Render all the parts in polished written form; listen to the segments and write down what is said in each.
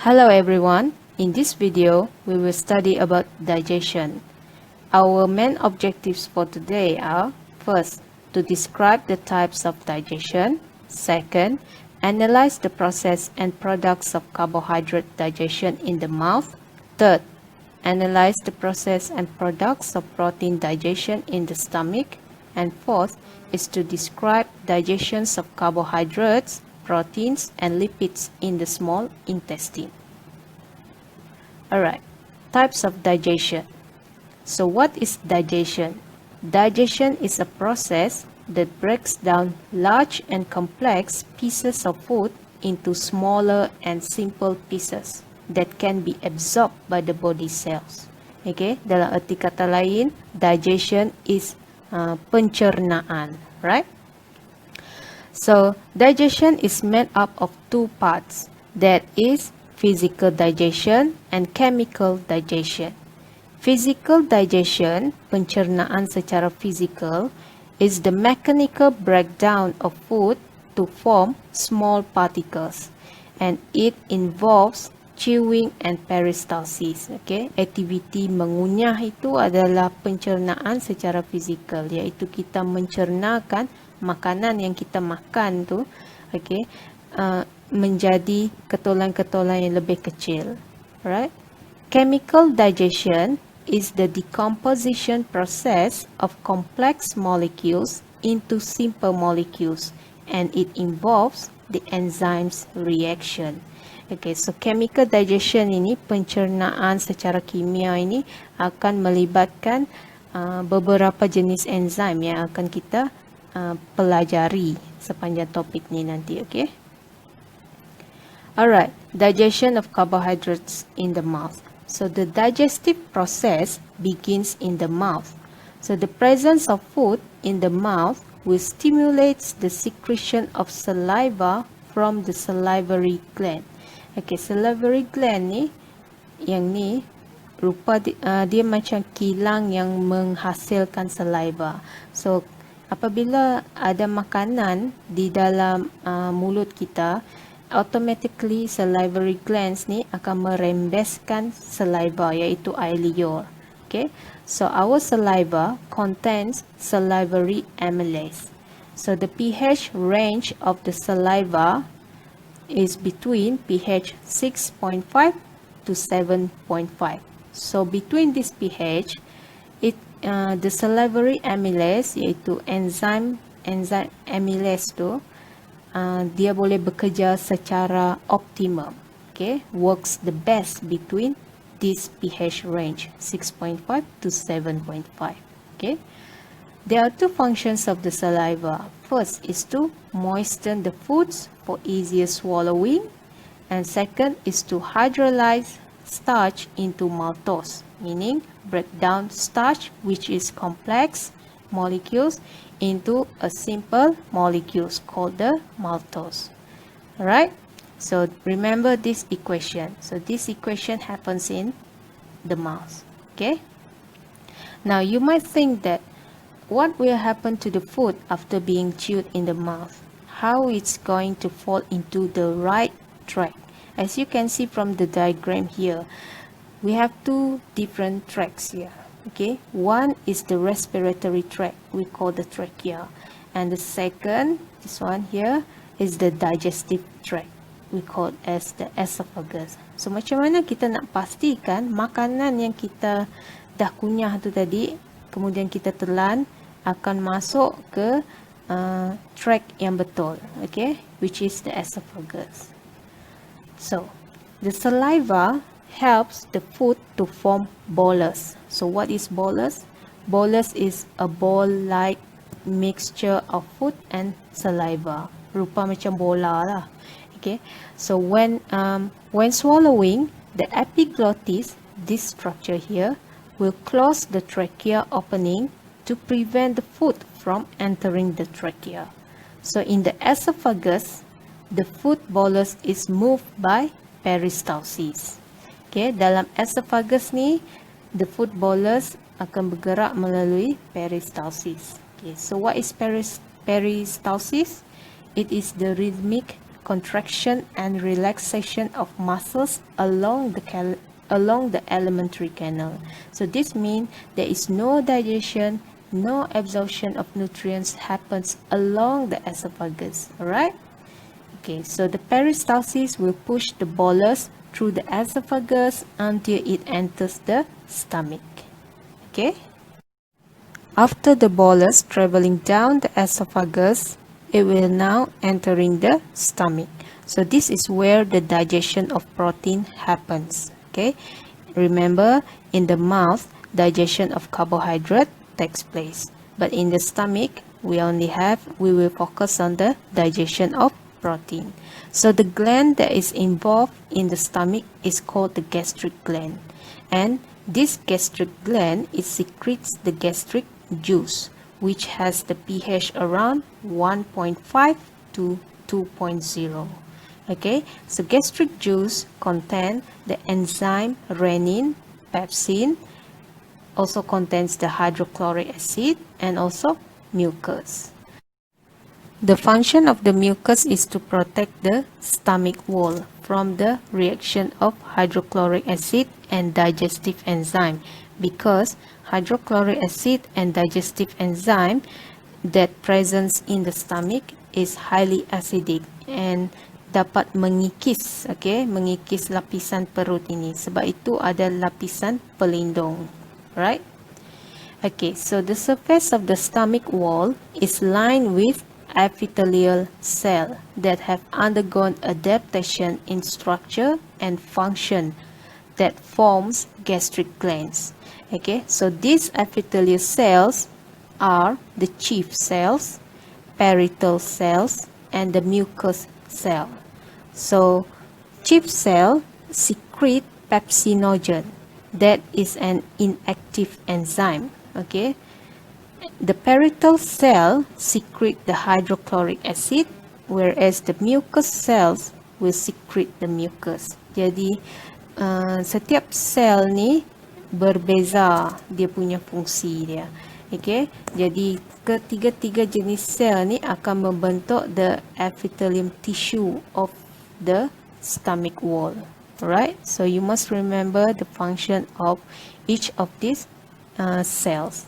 Hello everyone, in this video we will study about digestion. Our main objectives for today are: first, to describe the types of digestion; second, analyze the process and products of carbohydrate digestion in the mouth; third, analyze the process and products of protein digestion in the stomach; and fourth is to describe digestions of carbohydrates, proteins and lipids in the small intestine. Alright, types of digestion. So what is digestion? Digestion is a process that breaks down large and complex pieces of food into smaller and simple pieces that can be absorbed by the body cells. Okay, dalam erti kata lain, digestion is pencernaan, right? So, digestion is made up of two parts, that is physical digestion and chemical digestion. Physical digestion, pencernaan secara fizikal, is the mechanical breakdown of food to form small particles, and it involves chewing and peristalsis. Okay, aktiviti mengunyah itu adalah pencernaan secara fizikal, iaitu kita mencernakan makanan yang kita makan tu, okay, menjadi ketolan-ketolan yang lebih kecil. Right? Chemical digestion is the decomposition process of complex molecules into simple molecules, and it involves the enzymes reaction. Okay, so chemical digestion ini, pencernaan secara kimia ini akan melibatkan beberapa jenis enzim yang akan kita pelajari sepanjang topik ni nanti, okay? Alright, digestion of carbohydrates in the mouth. So the digestive process begins in the mouth. So the presence of food in the mouth will stimulate the secretion of saliva from the salivary gland. Okay, salivary gland ni, yang ni rupa dia macam kilang yang menghasilkan saliva. So apabila ada makanan di dalam mulut kita, automatically salivary glands ni akan merembeskan saliva, iaitu air liur. Okay, so our saliva contains salivary amylase. So the pH range of the saliva is between pH 6.5 to 7.5. So between this pH, the salivary amylase, iaitu enzim amylase tu, dia boleh bekerja secara optimum. Okay, works the best between this pH range 6.5 to 7.5. Okay, there are two functions of the saliva. First is to moisten the foods for easier swallowing, and second is to hydrolyze starch into maltose, meaning break down starch, which is complex molecules, into a simple molecules called the maltose. Alright, so remember this equation. So this equation happens in the mouth. Okay, now you might think that what will happen to the food after being chewed in the mouth? How it's going to fall into the right track? As you can see from the diagram here, we have two different tracks here. Okay, one is the respiratory tract, we call the trachea, and the second, this one here, is the digestive tract, we call as the esophagus. So macam mana kita nak pastikan makanan yang kita dah kunyah tu tadi, kemudian kita telan, akan masuk ke tract yang betul, okay, which is the esophagus. So the saliva helps the food to form bolus. So what is bolus? Bolus is a ball-like mixture of food and saliva. Rupa macam bola lah. Okay. So when swallowing, the epiglottis, this structure here, will close the trachea opening to prevent the food from entering the trachea. So in the esophagus, the food bolus is moved by peristalsis. Okay, dalam esophagus ni, the food bolus akan bergerak melalui peristalsis. Okay, so what is peristalsis? It is the rhythmic contraction and relaxation of muscles along the alimentary canal. So this means there is no digestion, no absorption of nutrients happens along the esophagus. Alright? Okay, so the peristalsis will push the bolus through the esophagus until it enters the stomach. Okay? After the bolus traveling down the esophagus, it will now entering the stomach. So this is where the digestion of protein happens. Okay? Remember, in the mouth, digestion of carbohydrate takes place. But in the stomach, we will focus on the digestion of protein. So the gland that is involved in the stomach is called the gastric gland. And this gastric gland, it secretes the gastric juice, which has the pH around 1.5 to 2.0. Okay, so gastric juice contains the enzyme renin, pepsin, also contains the hydrochloric acid and also mucus. The function of the mucus is to protect the stomach wall from the reaction of hydrochloric acid and digestive enzyme, because hydrochloric acid and digestive enzyme that presence in the stomach is highly acidic and dapat mengikis, mengikis lapisan perut ini. Sebab itu ada lapisan pelindung, right? Okay, so the surface of the stomach wall is lined with epithelial cells that have undergone adaptation in structure and function that forms gastric glands. Okay, so these epithelial cells are the chief cells, parietal cells, and the mucous cell. So, chief cell secrete pepsinogen, that is an inactive enzyme. Okay, the parietal cell secrete the hydrochloric acid, whereas the mucous cells will secrete the mucus. Jadi setiap sel ni berbeza dia punya fungsi dia. Okay, jadi ketiga-tiga jenis sel ni akan membentuk the epithelium tissue of the stomach wall. Alright, so you must remember the function of each of these cells.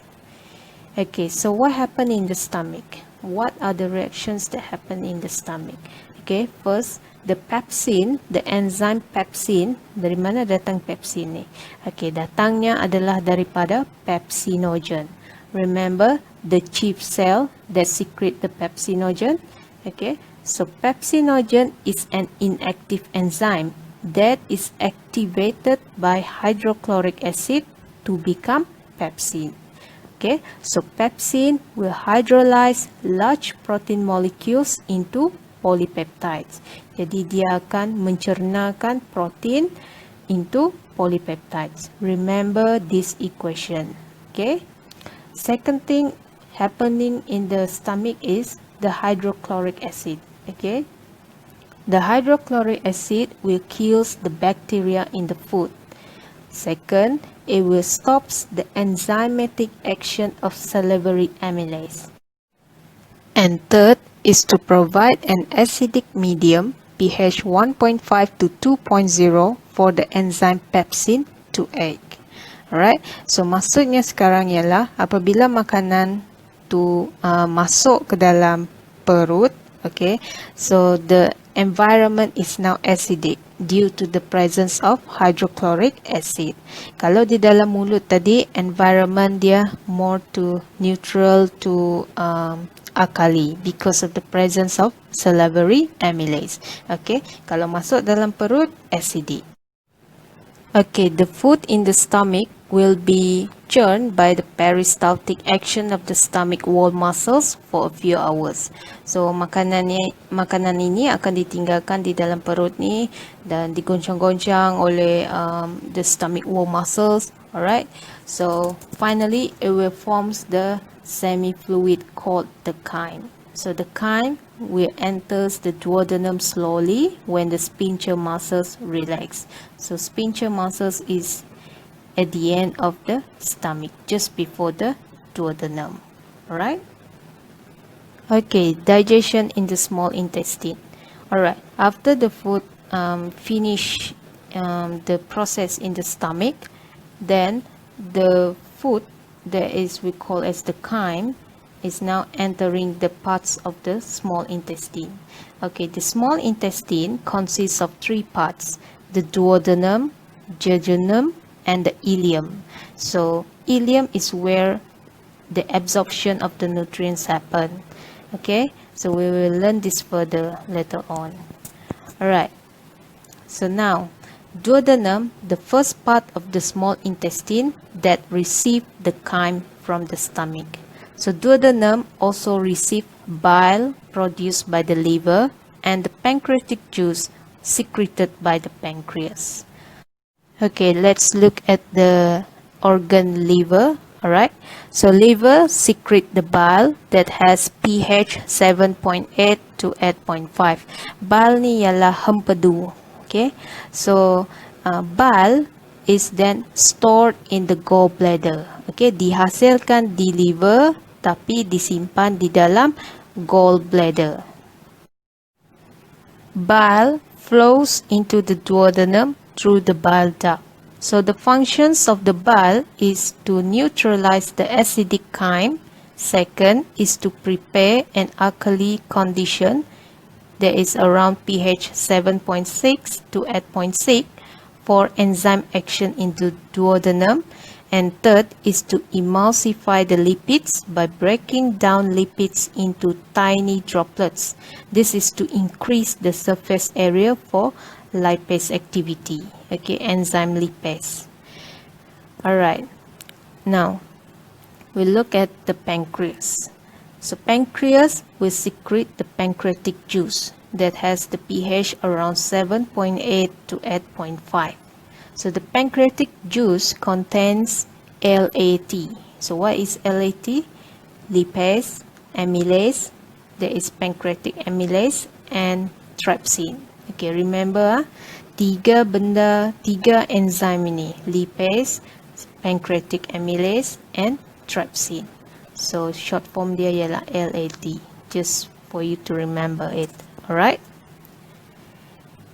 Okay, so what happened in the stomach? What are the reactions that happen in the stomach? Okay, first, the pepsin, the enzyme pepsin. Dari mana datang pepsin ni? Okay, datangnya adalah daripada pepsinogen. Remember, the chief cell that secrete the pepsinogen. Okay, so pepsinogen is an inactive enzyme that is activated by hydrochloric acid to become pepsin. Okay, so pepsin will hydrolyze large protein molecules into polypeptides. Jadi dia akan mencernakan protein into polypeptides. Remember this equation. Okay. Second thing happening in the stomach is the hydrochloric acid. Okay. The hydrochloric acid will kill the bacteria in the food. Second, it will stop the enzymatic action of salivary amylase. And third is to provide an acidic medium, pH 1.5 to 2.0, for the enzyme pepsin to act. Alright, so maksudnya sekarang ialah apabila makanan tu masuk ke dalam perut, okay, so the environment is now acidic due to the presence of hydrochloric acid. Kalau di dalam mulut tadi, environment dia more to neutral to alkali because of the presence of salivary amylase. Okay, kalau masuk dalam perut, acidic. Okay, the food in the stomach will be churned by the peristaltic action of the stomach wall muscles for a few hours. So makanan ini akan ditinggalkan di dalam perut ni dan digoncang-goncang oleh the stomach wall muscles. Alright, so finally it will forms the semi-fluid called the chyme. So the chyme will enters the duodenum slowly when the sphincter muscles relax. So sphincter muscles is at the end of the stomach, just before the duodenum. Alright? Okay, digestion in the small intestine. Alright, after the food finish the process in the stomach, then the food that is we call as the chyme is now entering the parts of the small intestine. Okay, the small intestine consists of three parts: the duodenum, jejunum, and the ileum. So ileum is where the absorption of the nutrients happen. Okay, so we will learn this further later on. Alright, so now duodenum, the first part of the small intestine that receive the chyme from the stomach. So duodenum also receive bile produced by the liver and the pancreatic juice secreted by the pancreas. Okay, let's look at the organ liver. Alright, so liver secrete the bile that has pH 7.8 to 8.5. Bile ni ialah hempedu. Okay, so bile is then stored in the gallbladder. Okay, dihasilkan di liver tapi disimpan di dalam gallbladder. Bile flows into the duodenum through the bile duct. So the functions of the bile is to neutralize the acidic chyme. Second is to prepare an alkali condition that is around pH 7.6 to 8.6 for enzyme action in the duodenum. And third is to emulsify the lipids by breaking down lipids into tiny droplets. This is to increase the surface area for lipase activity. Okay, enzyme lipase. Alright, now we look at the pancreas. So pancreas will secrete the pancreatic juice that has the pH around 7.8 to 8.5. So the pancreatic juice contains LAT. So what is LAT? Lipase, amylase, there is pancreatic amylase, and trypsin. Okay, remember tiga enzyme ini: lipase, pancreatic amylase, and trypsin. So short form dia ialah LAT, just for you to remember it. Alright.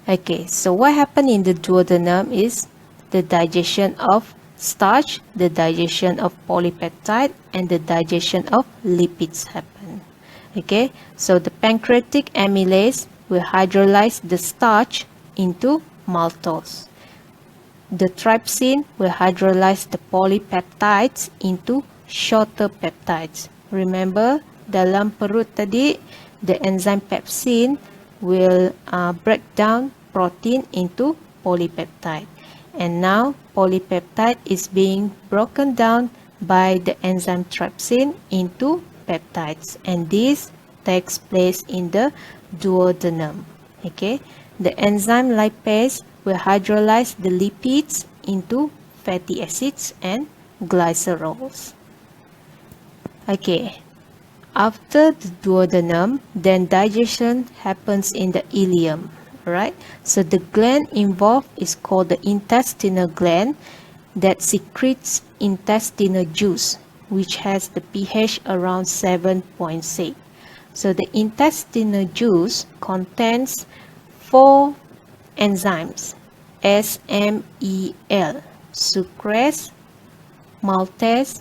Okay, so what happened in the duodenum is the digestion of starch, the digestion of polypeptide, and the digestion of lipids happen. Okay, so the pancreatic amylase will hydrolyze the starch into maltose. The trypsin will hydrolyze the polypeptides into shorter peptides. Remember, dalam perut tadi, the enzyme pepsin will break down protein into polypeptide. And now polypeptide is being broken down by the enzyme trypsin into peptides, and this takes place in the duodenum. Okay, the enzyme lipase will hydrolyze the lipids into fatty acids and glycerols. Okay, after the duodenum, then digestion happens in the ileum. Right, so the gland involved is called the intestinal gland that secretes intestinal juice, which has the pH around 7.6. So the intestinal juice contains 4 enzymes: SMEL, sucrase, maltase,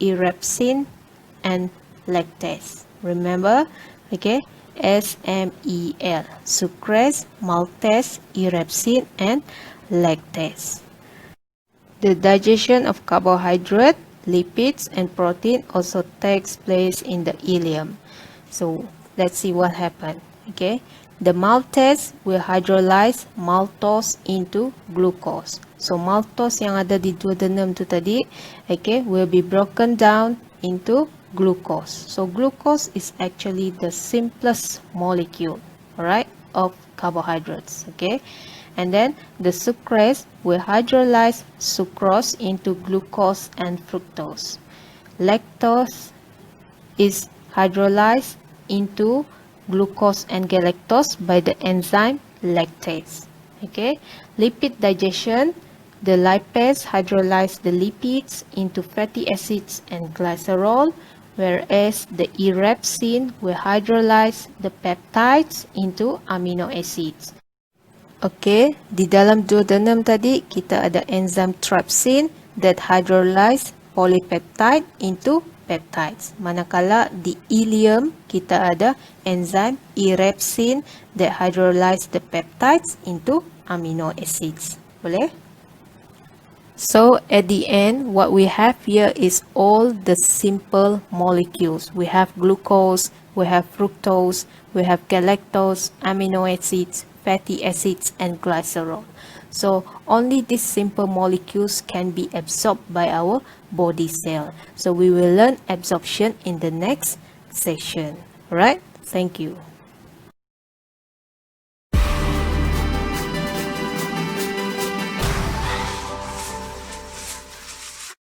erepsin, and lactase. Remember, okay, SMEL, sucrase, maltase, erepsin, and lactase. The digestion of carbohydrate, lipids, and protein also takes place in the ileum. So let's see what happened. Okay, the maltase will hydrolyze maltose into glucose. So maltose yang ada di duodenum tu tadi, okay, will be broken down into glucose. So glucose is actually the simplest molecule, alright, of carbohydrates. Okay, and then the sucrase will hydrolyze sucrose into glucose and fructose. Lactose is hydrolyzed into glucose and galactose by the enzyme lactase. Okay, lipid digestion, the lipase hydrolyze the lipids into fatty acids and glycerol, whereas the erepsin will hydrolyze the peptides into amino acids. Okey, di dalam duodenum tadi kita ada enzim trypsin that hydrolyze polypeptide into peptides. Manakala di ileum kita ada enzim erepsin that hydrolyze the peptides into amino acids. Boleh? So at the end, what we have here is all the simple molecules. We have glucose, we have fructose, we have galactose, amino acids, fatty acids, and glycerol. So only these simple molecules can be absorbed by our body cell. So we will learn absorption in the next session. Alright? Thank you.